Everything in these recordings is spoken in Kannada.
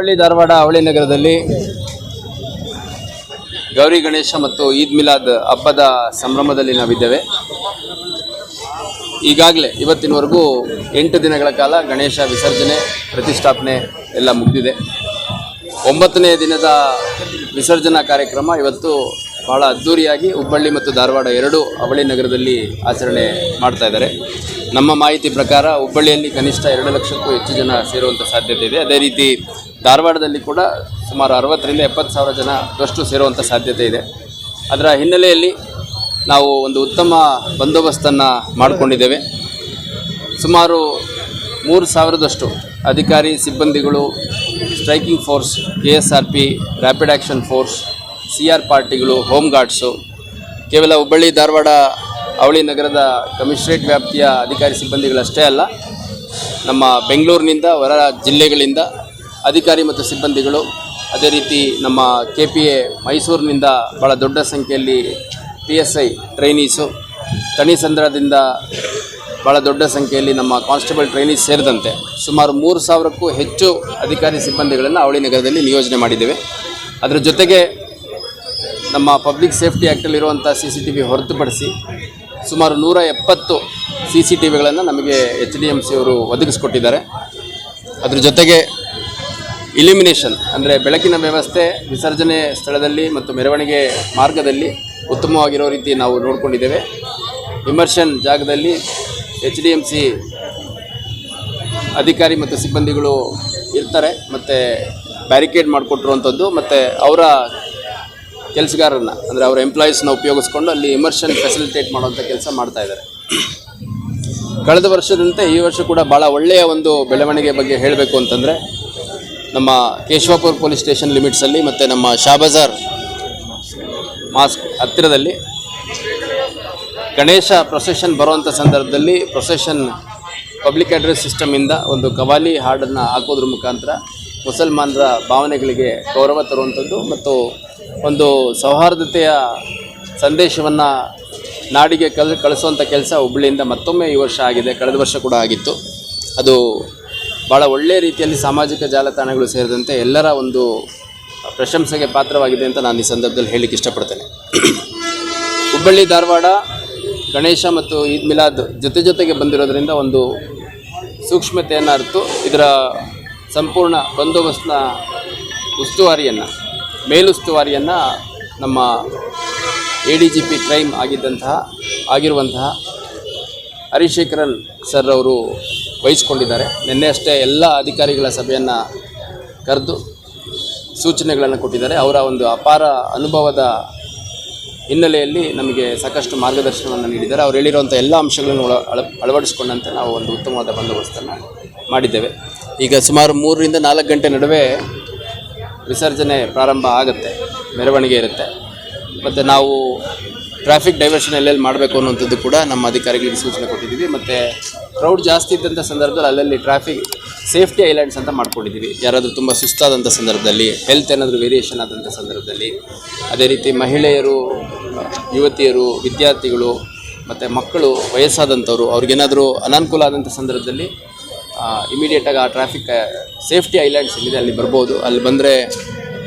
ಹುಬ್ಬಳ್ಳಿ ಧಾರವಾಡ ಅವಳಿ ನಗರದಲ್ಲಿ ಗೌರಿ ಗಣೇಶ ಮತ್ತು ಈದ್ ಮಿಲಾದ್ ಹಬ್ಬದ ಸಂಭ್ರಮದಲ್ಲಿ ನಾವಿದ್ದೇವೆ. ಈಗಾಗಲೇ ಇವತ್ತಿನವರೆಗೂ 8 ದಿನಗಳ ಕಾಲ ಗಣೇಶ ವಿಸರ್ಜನೆ ಪ್ರತಿಷ್ಠಾಪನೆ ಎಲ್ಲ ಮುಗಿದಿದೆ. 9ನೇ ದಿನದ ವಿಸರ್ಜನಾ ಕಾರ್ಯಕ್ರಮ ಇವತ್ತು ಬಹಳ ಅದ್ಧೂರಿಯಾಗಿ ಹುಬ್ಬಳ್ಳಿ ಮತ್ತು ಧಾರವಾಡ ಎರಡೂ ಅವಳಿ ನಗರದಲ್ಲಿ ಆಚರಣೆ ಮಾಡ್ತಾ ಇದ್ದಾರೆ. ನಮ್ಮ ಮಾಹಿತಿ ಪ್ರಕಾರ ಹುಬ್ಬಳ್ಳಿಯಲ್ಲಿ ಕನಿಷ್ಠ 2 ಲಕ್ಷಕ್ಕೂ ಹೆಚ್ಚು ಜನ ಸೇರುವಂಥ ಸಾಧ್ಯತೆ ಇದೆ. ಅದೇ ರೀತಿ ಧಾರವಾಡದಲ್ಲಿ ಕೂಡ ಸುಮಾರು 60,000 ರಿಂದ 70,000 ಜನರಷ್ಟು ಸೇರುವಂಥ ಸಾಧ್ಯತೆ ಇದೆ. ಅದರ ಹಿನ್ನೆಲೆಯಲ್ಲಿ ನಾವು ಒಂದು ಉತ್ತಮ ಬಂದೋಬಸ್ತನ್ನು ಮಾಡಿಕೊಂಡಿದ್ದೇವೆ. ಸುಮಾರು 3,000ದಷ್ಟು ಅಧಿಕಾರಿ ಸಿಬ್ಬಂದಿಗಳು, striking force, KSRP, rapid action force, CR ಪಾರ್ಟಿಗಳು, ಹೋಮ್ ಗಾರ್ಡ್ಸು, ಕೇವಲ ಹುಬ್ಬಳ್ಳಿ ಧಾರವಾಡ ಅವಳಿ ನಗರದ ಕಮಿಷನರೇಟ್ ವ್ಯಾಪ್ತಿಯ ಅಧಿಕಾರಿ ಸಿಬ್ಬಂದಿಗಳಷ್ಟೇ ಅಲ್ಲ, ನಮ್ಮ ಬೆಂಗಳೂರಿನಿಂದ ಹೊರ ಜಿಲ್ಲೆಗಳಿಂದ ಅಧಿಕಾರಿ ಮತ್ತು ಸಿಬ್ಬಂದಿಗಳು, ಅದೇ ರೀತಿ ನಮ್ಮ KPA ಮೈಸೂರಿನಿಂದ ಭಾಳ ದೊಡ್ಡ ಸಂಖ್ಯೆಯಲ್ಲಿ PSI ಟ್ರೈನೀಸು, ತಣಿಸಂದ್ರದಿಂದ ಭಾಳ ದೊಡ್ಡ ಸಂಖ್ಯೆಯಲ್ಲಿ ನಮ್ಮ ಕಾನ್ಸ್ಟೇಬಲ್ ಟ್ರೈನೀಸ್ ಸೇರಿದಂತೆ ಸುಮಾರು 3,000ಕ್ಕೂ ಹೆಚ್ಚು ಅಧಿಕಾರಿ ಸಿಬ್ಬಂದಿಗಳನ್ನು ಅವಳಿ ನಗರದಲ್ಲಿ ನಿಯೋಜನೆ ಮಾಡಿದ್ದೇವೆ. ಅದರ ಜೊತೆಗೆ ನಮ್ಮ ಪಬ್ಲಿಕ್ ಸೇಫ್ಟಿ ಆ್ಯಕ್ಟಲ್ಲಿರುವಂಥ CCTV ಹೊರತುಪಡಿಸಿ ಸುಮಾರು 170 CCTVಗಳನ್ನು ನಮಗೆ HDMC ಅವರು ಒದಗಿಸ್ಕೊಟ್ಟಿದ್ದಾರೆ. ಅದ್ರ ಜೊತೆಗೆ ಇಲ್ಯುಮಿನೇಷನ್ ಅಂದರೆ ಬೆಳಕಿನ ವ್ಯವಸ್ಥೆ ವಿಸರ್ಜನೆ ಸ್ಥಳದಲ್ಲಿ ಮತ್ತು ಮೆರವಣಿಗೆ ಮಾರ್ಗದಲ್ಲಿ ಉತ್ತಮವಾಗಿರೋ ರೀತಿ ನಾವು ನೋಡಿಕೊಂಡಿದ್ದೇವೆ. ಇಮರ್ಷನ್ ಜಾಗದಲ್ಲಿ HDMC ಅಧಿಕಾರಿ ಮತ್ತು ಸಿಬ್ಬಂದಿಗಳು ಇರ್ತಾರೆ ಮತ್ತು ಬ್ಯಾರಿಕೇಡ್ ಮಾಡಿಕೊಟ್ಟಿರುವಂಥದ್ದು ಮತ್ತು ಅವರ ಕೆಲಸಗಾರರನ್ನು ಅಂದರೆ ಅವರ ಎಂಪ್ಲಾಯೀಸ್ನ ಉಪಯೋಗಿಸ್ಕೊಂಡು ಅಲ್ಲಿ ಇಮರ್ಷನ್ ಫೆಸಿಲಿಟೇಟ್ ಮಾಡುವಂಥ ಕೆಲಸ ಮಾಡ್ತಾಯಿದ್ದಾರೆ. ಕಳೆದ ವರ್ಷದಂತೆ ಈ ವರ್ಷ ಕೂಡ ಭಾಳ ಒಳ್ಳೆಯ ಒಂದು ಬೆಳವಣಿಗೆ ಬಗ್ಗೆ ಹೇಳಬೇಕು ಅಂತಂದರೆ, ನಮ್ಮ ಕೇಶವಾಪುರ ಪೊಲೀಸ್ ಸ್ಟೇಷನ್ ಲಿಮಿಟ್ಸಲ್ಲಿ ಮತ್ತು ನಮ್ಮ ಶಾಬಜಾರ್ ಮಾಸ್ಕ್ ಹತ್ತಿರದಲ್ಲಿ ಗಣೇಶ ಪ್ರೊಸೆಷನ್ ಬರುವಂಥ ಸಂದರ್ಭದಲ್ಲಿ ಪ್ರೊಸೆಷನ್ ಪಬ್ಲಿಕ್ ಅಡ್ರೆಸ್ ಸಿಸ್ಟಮಿಂದ ಒಂದು ಕವಾಲಿ ಹಾಡನ್ನು ಹಾಕೋದ್ರ ಮುಖಾಂತರ ಮುಸಲ್ಮಾನರ ಭಾವನೆಗಳಿಗೆ ಗೌರವ ತರುವಂಥದ್ದು ಮತ್ತು ಒಂದು ಸೌಹಾರ್ದತೆಯ ಸಂದೇಶವನ್ನು ನಾಡಿಗೆ ಕಳಿಸುವಂಥ ಕೆಲಸ ಹುಬ್ಬಳ್ಳಿಯಿಂದ ಮತ್ತೊಮ್ಮೆ ಈ ವರ್ಷ ಆಗಿದೆ. ಕಳೆದ ವರ್ಷ ಕೂಡ ಆಗಿತ್ತು. ಅದು ಭಾಳ ಒಳ್ಳೆಯ ರೀತಿಯಲ್ಲಿ ಸಾಮಾಜಿಕ ಜಾಲತಾಣಗಳು ಸೇರಿದಂತೆ ಎಲ್ಲರ ಒಂದು ಪ್ರಶಂಸೆಗೆ ಪಾತ್ರವಾಗಿದೆ ಅಂತ ನಾನು ಈ ಸಂದರ್ಭದಲ್ಲಿ ಹೇಳಲಿಕ್ಕೆ ಇಷ್ಟಪಡ್ತೇನೆ. ಹುಬ್ಬಳ್ಳಿ ಧಾರವಾಡ ಗಣೇಶ ಮತ್ತು ಈದ್ ಮಿಲಾದ್ ಜೊತೆಗೆ ಬಂದಿರೋದ್ರಿಂದ ಒಂದು ಸೂಕ್ಷ್ಮತೆಯನ್ನು ಅರಿತು ಇದರ ಸಂಪೂರ್ಣ ಬಂದೋಬಸ್ತ್ನ ಮೇಲುಸ್ತುವಾರಿಯನ್ನು ನಮ್ಮ ADGP ಕ್ರೈಮ್ ಆಗಿರುವಂತಹ ಹರಿಶೇಖರನ್ ಸರ್ ಅವರು ವಹಿಸಿಕೊಂಡಿದ್ದಾರೆ. ನಿನ್ನೆ ಅಷ್ಟೇ ಎಲ್ಲ ಅಧಿಕಾರಿಗಳ ಸಭೆಯನ್ನು ಕರೆದು ಸೂಚನೆಗಳನ್ನು ಕೊಟ್ಟಿದ್ದಾರೆ. ಅವರ ಒಂದು ಅಪಾರ ಅನುಭವದ ಹಿನ್ನೆಲೆಯಲ್ಲಿ ನಮಗೆ ಸಾಕಷ್ಟು ಮಾರ್ಗದರ್ಶನವನ್ನು ನೀಡಿದ್ದಾರೆ. ಅವರು ಹೇಳಿರುವಂಥ ಎಲ್ಲ ಅಂಶಗಳನ್ನು ಅಳವಡಿಸಿಕೊಂಡಂತೆ ನಾವು ಒಂದು ಉತ್ತಮವಾದ ಬಂದೋಬಸ್ತನ್ನು ಮಾಡಿದ್ದೇವೆ. ಈಗ ಸುಮಾರು 3 ರಿಂದ 4 ಗಂಟೆ ನಡುವೆ ವಿಸರ್ಜನೆ ಪ್ರಾರಂಭ ಆಗುತ್ತೆ, ಮೆರವಣಿಗೆ ಇರುತ್ತೆ. ಮತ್ತು ನಾವು ಟ್ರಾಫಿಕ್ ಡೈವರ್ಷನ್ ಎಲ್ಲೆಲ್ಲಿ ಮಾಡಬೇಕು ಅನ್ನೋಂಥದ್ದು ಕೂಡ ನಮ್ಮ ಅಧಿಕಾರಿಗಳಿಗೆ ಸೂಚನೆ ಕೊಟ್ಟಿದ್ದೀವಿ. ಮತ್ತು ಕ್ರೌಡ್ ಜಾಸ್ತಿ ಇದ್ದಂಥ ಸಂದರ್ಭದಲ್ಲಿ ಅಲ್ಲಲ್ಲಿ ಟ್ರಾಫಿಕ್ ಸೇಫ್ಟಿ ಐಲ್ಯಾಂಡ್ಸ್ ಅಂತ ಮಾಡ್ಕೊಂಡಿದ್ದೀವಿ. ಯಾರಾದರೂ ತುಂಬ ಸುಸ್ತಾದಂಥ ಸಂದರ್ಭದಲ್ಲಿ, ಹೆಲ್ತ್ ಏನಾದರೂ ವೇರಿಯೇಷನ್ ಆದಂಥ ಸಂದರ್ಭದಲ್ಲಿ, ಅದೇ ರೀತಿ ಮಹಿಳೆಯರು, ಯುವತಿಯರು, ವಿದ್ಯಾರ್ಥಿಗಳು ಮತ್ತು ಮಕ್ಕಳು, ವಯಸ್ಸಾದಂಥವ್ರು ಅವ್ರಿಗೇನಾದರೂ ಅನಾನುಕೂಲ ಆದಂಥ ಸಂದರ್ಭದಲ್ಲಿ ಇಮಿಡಿಯೇಟಾಗಿ ಆ ಟ್ರಾಫಿಕ್ ಸೇಫ್ಟಿ ಐಲ್ಯಾಂಡ್ಸ್ ಏನಿದೆ ಅಲ್ಲಿ ಬರ್ಬೋದು. ಅಲ್ಲಿ ಬಂದರೆ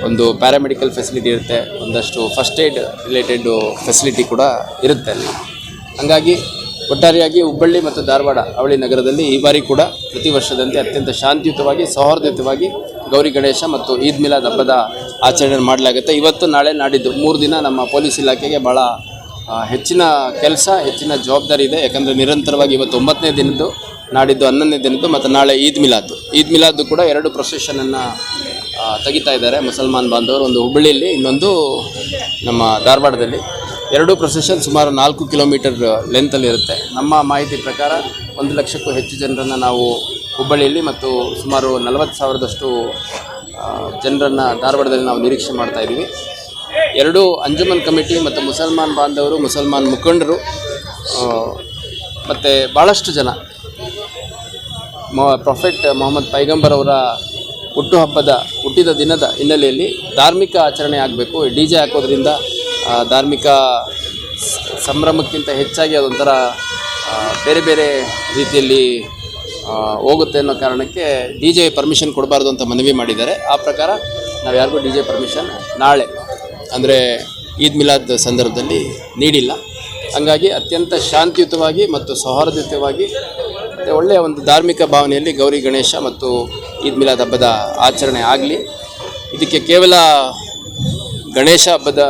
ಒಂದು ಪ್ಯಾರಾಮೆಡಿಕಲ್ ಫೆಸಿಲಿಟಿ ಇರುತ್ತೆ, ಒಂದಷ್ಟು ಫಸ್ಟ್ ಏಡ್ ರಿಲೇಟೆಡ್ ಫೆಸಿಲಿಟಿ ಕೂಡ ಇರುತ್ತೆ ಅಲ್ಲಿ. ಹಾಗಾಗಿ ಒಟ್ಟಾರೆಯಾಗಿ ಹುಬ್ಬಳ್ಳಿ ಮತ್ತು ಧಾರವಾಡ ಅವಳಿ ನಗರದಲ್ಲಿ ಈ ಬಾರಿ ಕೂಡ ಪ್ರತಿ ವರ್ಷದಂತೆ ಅತ್ಯಂತ ಶಾಂತಿಯುತವಾಗಿ, ಸೌಹಾರ್ದಯುತವಾಗಿ ಗೌರಿ ಗಣೇಶ ಮತ್ತು ಈದ್ ಮಿಲಾದ್ ಹಬ್ಬದ ಆಚರಣೆ ಮಾಡಲಾಗುತ್ತೆ. ಇವತ್ತು, ನಾಳೆ, ನಾಡಿದ್ದು 3 ದಿನ ನಮ್ಮ ಪೊಲೀಸ್ ಇಲಾಖೆಗೆ ಭಾಳ ಹೆಚ್ಚಿನ ಕೆಲಸ, ಹೆಚ್ಚಿನ ಜವಾಬ್ದಾರಿ ಇದೆ. ಯಾಕಂದರೆ ನಿರಂತರವಾಗಿ ಇವತ್ತು 9ನೇ ದಿನದ್ದು, ನಾಡಿದ್ದು 11ನೇ ದಿನದ್ದು ಮತ್ತು ನಾಳೆ ಈದ್ ಮಿಲಾದ್ ಕೂಡ 2 ಪ್ರೊಸೆಷನನ್ನು ತೆಗಿತಾ ಇದ್ದಾರೆ ಮುಸಲ್ಮಾನ್ ಬಾಂಧವರು. ಒಂದು ಹುಬ್ಬಳ್ಳಿಯಲ್ಲಿ, ಇನ್ನೊಂದು ನಮ್ಮ ಧಾರವಾಡದಲ್ಲಿ. 2 ಪ್ರೊಸೆಷನ್ ಸುಮಾರು 4 ಕಿಲೋಮೀಟರ್ ಲೆಂತಲ್ಲಿ ಇರುತ್ತೆ. ನಮ್ಮ ಮಾಹಿತಿ ಪ್ರಕಾರ 1 ಲಕ್ಷಕ್ಕೂ ಹೆಚ್ಚು ಜನರನ್ನು ನಾವು ಹುಬ್ಬಳ್ಳಿಯಲ್ಲಿ ಮತ್ತು ಸುಮಾರು 40,000ದಷ್ಟು ಜನರನ್ನು ಧಾರವಾಡದಲ್ಲಿ ನಾವು ನಿರೀಕ್ಷೆ ಮಾಡ್ತಾಯಿದ್ದೀವಿ. 2 ಅಂಜುಮನ್ ಕಮಿಟಿ ಮತ್ತು ಮುಸಲ್ಮಾನ್ ಬಾಂಧವರು, ಮುಸಲ್ಮಾನ್ ಮುಖಂಡರು ಮತ್ತು ಭಾಳಷ್ಟು ಜನ ಪ್ರೊಫೆಟ್ ಮೊಹಮ್ಮದ್ ಪೈಗಂಬರ್ ಅವರ ಹುಟ್ಟಿದ ದಿನದ ಹಿನ್ನೆಲೆಯಲ್ಲಿ ಧಾರ್ಮಿಕ ಆಚರಣೆ ಆಗಬೇಕು. DJ ಹಾಕೋದ್ರಿಂದ ಧಾರ್ಮಿಕ ಸಂಭ್ರಮಕ್ಕಿಂತ ಹೆಚ್ಚಾಗಿ ಅದೊಂಥರ ಬೇರೆ ಬೇರೆ ರೀತಿಯಲ್ಲಿ ಹೋಗುತ್ತೆ ಅನ್ನೋ ಕಾರಣಕ್ಕೆ ಡಿ ಜೆ ಪರ್ಮಿಷನ್ ಕೊಡಬಾರ್ದು ಅಂತ ಮನವಿ ಮಾಡಿದ್ದಾರೆ. ಆ ಪ್ರಕಾರ ನಾವು ಯಾರಿಗೂ ಡಿ ಜೆ ಪರ್ಮಿಷನ್ ನಾಳೆ ಅಂದರೆ ಈದ್ ಮಿಲಾದ್ ಸಂದರ್ಭದಲ್ಲಿ ನೀಡಿಲ್ಲ. ಹಾಗಾಗಿ ಅತ್ಯಂತ ಶಾಂತಿಯುತವಾಗಿ ಮತ್ತು ಸೌಹಾರ್ದಯುತವಾಗಿ ಮತ್ತು ಒಳ್ಳೆಯ ಒಂದು ಧಾರ್ಮಿಕ ಭಾವನೆಯಲ್ಲಿ ಗೌರಿ ಗಣೇಶ ಮತ್ತು ಈದ್ ಮಿಲಾದ್ ಹಬ್ಬದ ಆಚರಣೆ ಆಗಲಿ. ಇದಕ್ಕೆ ಕೇವಲ ಗಣೇಶ ಹಬ್ಬದ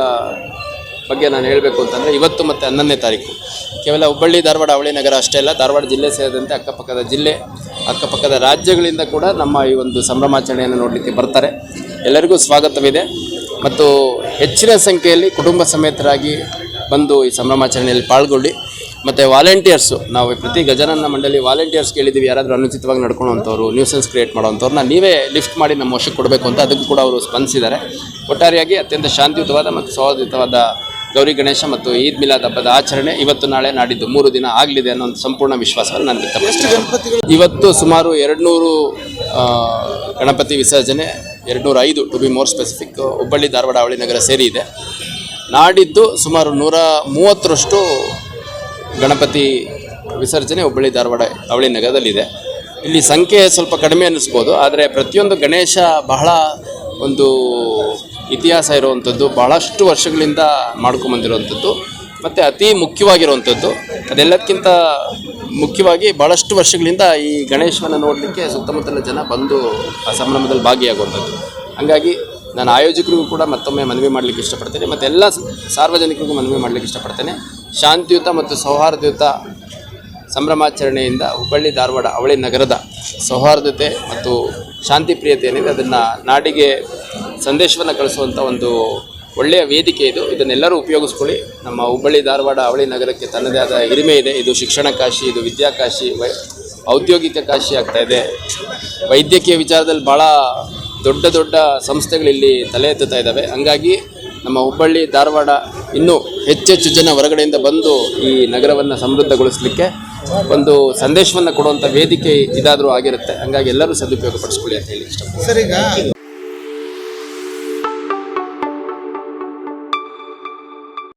ಬಗ್ಗೆ ನಾನು ಹೇಳಬೇಕು ಅಂತಂದರೆ ಇವತ್ತು ಮತ್ತು 11ನೇ ತಾರೀಕು ಕೇವಲ ಹುಬ್ಬಳ್ಳಿ ಧಾರವಾಡ ಅವಳಿ ನಗರ ಅಷ್ಟೇ ಅಲ್ಲ, ಧಾರವಾಡ ಜಿಲ್ಲೆ ಸೇರಿದಂತೆ ಅಕ್ಕಪಕ್ಕದ ಜಿಲ್ಲೆ ಅಕ್ಕಪಕ್ಕದ ರಾಜ್ಯಗಳಿಂದ ಕೂಡ ನಮ್ಮ ಈ ಒಂದು ಸಂಭ್ರಮಾಚರಣೆಯನ್ನು ನೋಡಲಿಕ್ಕೆ ಬರ್ತಾರೆ. ಎಲ್ಲರಿಗೂ ಸ್ವಾಗತವಿದೆ ಮತ್ತು ಹೆಚ್ಚಿನ ಸಂಖ್ಯೆಯಲ್ಲಿ ಕುಟುಂಬ ಸಮೇತರಾಗಿ ಬಂದು ಈ ಸಂಭ್ರಮಾಚರಣೆಯಲ್ಲಿ ಪಾಲ್ಗೊಳ್ಳಿ. ಮತ್ತು ವಾಲಂಟಿಯರ್ಸು, ನಾವು ಪ್ರತಿ ಗಜಾನನ ಮಂಡಳಿ ವಾಲಂಟಿಯರ್ಸ್ ಕೇಳಿದ್ದೀವಿ, ಯಾರಾದರೂ ಅನುಚಿತವಾಗಿ ನಡ್ಕೊಳ್ಳೋವಂಥವ್ರು, ನ್ಯೂಸೆನ್ಸ್ ಕ್ರಿಯೇಟ್ ಮಾಡೋವಂಥವ್ರನ್ನ ನೀವೇ ಲಿಫ್ಟ್ ಮಾಡಿ ನಮ್ಮ ವಶಕ್ಕೆ ಕೊಡಬೇಕು ಅಂತ ಅದಕ್ಕೂ ಕೂಡ ಅವರು ಸ್ಪಂದಿಸಿದ್ದಾರೆ. ಒಟ್ಟಾರೆಯಾಗಿ ಅತ್ಯಂತ ಶಾಂತಿಯುತವಾದ ಮತ್ತು ಸೌಹಾರ್ದಯುತವಾದ ಗೌರಿ ಗಣೇಶ ಮತ್ತು ಈದ್ ಮಿಲಾದ್ ಹಬ್ಬದ ಆಚರಣೆ ಇವತ್ತು ನಾಳೆ ನಾಡಿದ್ದು 3 ದಿನ ಆಗಲಿದೆ ಅನ್ನೋ ಒಂದು ಸಂಪೂರ್ಣ ವಿಶ್ವಾಸವನ್ನು ನಾನು ವ್ಯಕ್ತಪಡಿಸ್ತೀನಿ. ಇವತ್ತು ಸುಮಾರು 200 ಗಣಪತಿ ವಿಸರ್ಜನೆ, 205 to be more specific Hubballi Dharwad ಅವಳಿ ನಗರ ಸೇರಿ ಇದೆ. ನಾಡಿದ್ದು ಸುಮಾರು 130ರಷ್ಟು ಗಣಪತಿ ವಿಸರ್ಜನೆ ಹುಬ್ಬಳ್ಳಿ ಧಾರವಾಡ ಅವಳಿ ನಗರದಲ್ಲಿದೆ. ಇಲ್ಲಿ ಸಂಖ್ಯೆ ಸ್ವಲ್ಪ ಕಡಿಮೆ ಅನ್ನಿಸ್ಬೋದು, ಆದರೆ ಪ್ರತಿಯೊಂದು ಗಣೇಶ ಬಹಳ ಒಂದು ಇತಿಹಾಸ ಇರುವಂಥದ್ದು, ಬಹಳಷ್ಟು ವರ್ಷಗಳಿಂದ ಮಾಡ್ಕೊಂಬಂದಿರುವಂಥದ್ದು ಮತ್ತು ಅತಿ ಮುಖ್ಯವಾಗಿರುವಂಥದ್ದು. ಅದೆಲ್ಲದಕ್ಕಿಂತ ಮುಖ್ಯವಾಗಿ ಭಾಳಷ್ಟು ವರ್ಷಗಳಿಂದ ಈ ಗಣೇಶವನ್ನು ನೋಡಲಿಕ್ಕೆ ಸುತ್ತಮುತ್ತಲ ಜನ ಬಂದು ಆ ಸಂಭ್ರಮದಲ್ಲಿ ಭಾಗಿಯಾಗುವಂಥದ್ದು. ಹಾಗಾಗಿ ನಾನು ಆಯೋಜಕರಿಗೂ ಕೂಡ ಮತ್ತೊಮ್ಮೆ ಮನವಿ ಮಾಡಲಿಕ್ಕೆ ಇಷ್ಟಪಡ್ತೇನೆ ಮತ್ತು ಎಲ್ಲ ಸಾರ್ವಜನಿಕರಿಗೂ ಮನವಿ ಮಾಡಲಿಕ್ಕೆ ಇಷ್ಟಪಡ್ತೇನೆ. ಶಾಂತಿಯುತ ಮತ್ತು ಸೌಹಾರ್ದಯುತ ಸಂಭ್ರಮಾಚರಣೆಯಿಂದ ಹುಬ್ಬಳ್ಳಿ ಧಾರವಾಡ ಅವಳಿ ನಗರದ ಸೌಹಾರ್ದತೆ ಮತ್ತು ಶಾಂತಿ ಪ್ರಿಯತೆ ಏನಿದೆ ಅದನ್ನು ನಾಡಿಗೆ ಸಂದೇಶವನ್ನು ಕಳಿಸುವಂಥ ಒಂದು ಒಳ್ಳೆಯ ವೇದಿಕೆ ಇದು. ಇದನ್ನೆಲ್ಲರೂ ಉಪಯೋಗಿಸ್ಕೊಳ್ಳಿ. ನಮ್ಮ ಹುಬ್ಬಳ್ಳಿ ಧಾರವಾಡ ಅವಳಿ ನಗರಕ್ಕೆ ತನ್ನದೇ ಆದ ಹಿರಿಮೆ ಇದೆ. ಇದು ಶಿಕ್ಷಣ ಕಾಶಿ, ಇದು ವಿದ್ಯಾಕಾಶಿ, ಔದ್ಯೋಗಿಕ ಕಾಶಿ ಆಗ್ತಾಯಿದೆ. ವೈದ್ಯಕೀಯ ವಿಚಾರದಲ್ಲಿ ಭಾಳ ದೊಡ್ಡ ದೊಡ್ಡ ಸಂಸ್ಥೆಗಳಿಲ್ಲಿ ತಲೆ ಎತ್ತುತ್ತಾ ಇದ್ದಾವೆ. ಹಂಗಾಗಿ ನಮ್ಮ ಹುಬ್ಬಳ್ಳಿ ಧಾರವಾಡ ಇನ್ನೂ ಹೆಚ್ಚೆಚ್ಚು ಜನ ಹೊರಗಡೆಯಿಂದ ಬಂದು ಈ ನಗರವನ್ನು ಸಮೃದ್ಧಗೊಳಿಸಲಿಕ್ಕೆ ಒಂದು ಸಂದೇಶವನ್ನು ಕೊಡುವಂಥ ವೇದಿಕೆ ಇದಾದರೂ ಆಗಿರುತ್ತೆ. ಹಂಗಾಗಿ ಎಲ್ಲರೂ ಸದುಪಯೋಗ ಪಡಿಸ್ಕೊಳ್ಳಿ ಅಂತ ಹೇಳಿ ಇಷ್ಟಪಡ್ತೀನಿ. ಸರ್, ಈಗ